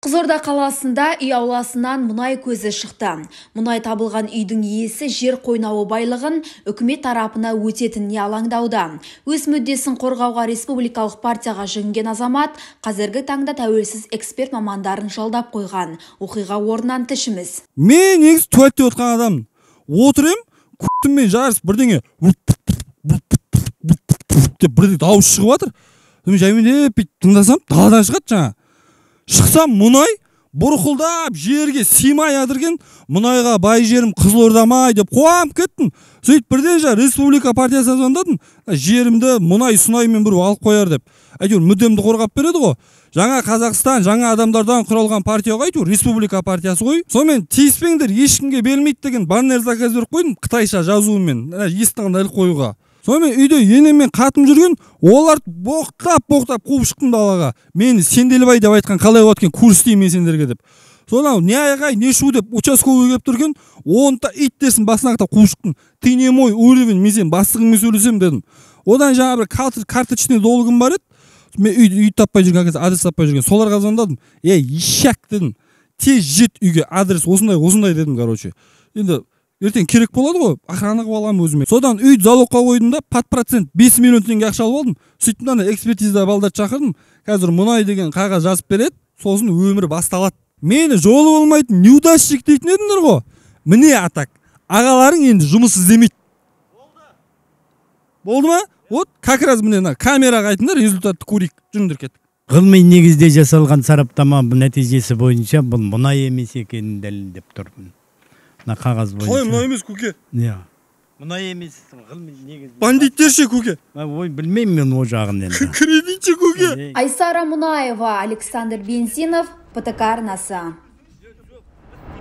Қызылорда қаласында үй ауласынан мұнай көзі шықты. Мұнай табылған үйдің иесі жер қойнауы байлығын үкімет тарапына өтетініне алаңдауда. Өз мүддесін қорғауға республикалық партияға жүгінген азамат қазіргі таңда тәуелсіз эксперт мамандарын жалдап қойған. Оқиға орнынан тілшіміз. Мен негіз туалетте отқан адам. Отырым, күттіммен жарыс бірдеңе деп бірдеңе дауыс шығып жатыр. Жаймен тыңдасам, даладан шығады жаңа. Шықсам мұнай бұрқылдап жерге симай жатырген, мұнайға бай жерім Қызылордамай деп қуанып кеттім. Сөйтіп бірден республика партиясына звондадым. Жерімді мұнай сунаймен бір алып қояр деп. Әйтеуір мүддемді қорғап береді ғой. Жаңа Қазақстан, жаңа адамдардан құралған партия ғой, әйтеуір республика партиясы ғой. Сонымен тиіспеңдер, ешкімге бермейді деген баннер заказ беріп қойдым қытайша жазуымен, естіғанда іліп қоюға. Сонымен үйде енеммен қатым жүрген, олар боқтап қуып шықтым далаға. Мені Сенделбай деп айтқан, қалай болады екен, курс деймін мен сендерге деп. Сонау не айғай, не шу деп участковый келіп тұрген, онта ит десін басына қылып қуып шықтым. Ты не мой уровень, мен сен бастығыңмен сөйлесем дедім. Одан жаңа бір карточный долгым бар еді. Мен үй таппай жүрген, адрес таппай жүрген. Соларға звондадым. Ишак дедім. Тез жет үйге, адрес осындай дедім, короче. Енді ертең керек болады ғой, охрана қылып аламын өзіме. Содан үйді залогқа қойдым да, под процент 5 миллион теңге ақша алып алдым. Сөйтіп ана экспертиза балдарды шақырдым. Қазір мұнай деген қағаз жазып береді, сосын өмірі басталады. Мені жолы болмайтын неудачник дейтін едіңдер ғой. Міне атак. Ағаларың енді жұмыс іздемейді. Болды ма? Вот, как раз міне камераға айтыңдар, результатты көрейік. Жүріңдер кеттік. Ғылыми негізде жасалған сараптама нәтижесі бойынша бұл мұнай емес екенін дәлелдеп тұрмын. Қағаз бойынша. Қалай мұнай емес көке? Мұнай емес, ғылыми негізде. Бандиттер ше көке? Ой, білмеймін мен о жағын енді. Кредитші көке? Айсара Мұнаева, Александр Бензинов, ПТК арнасы.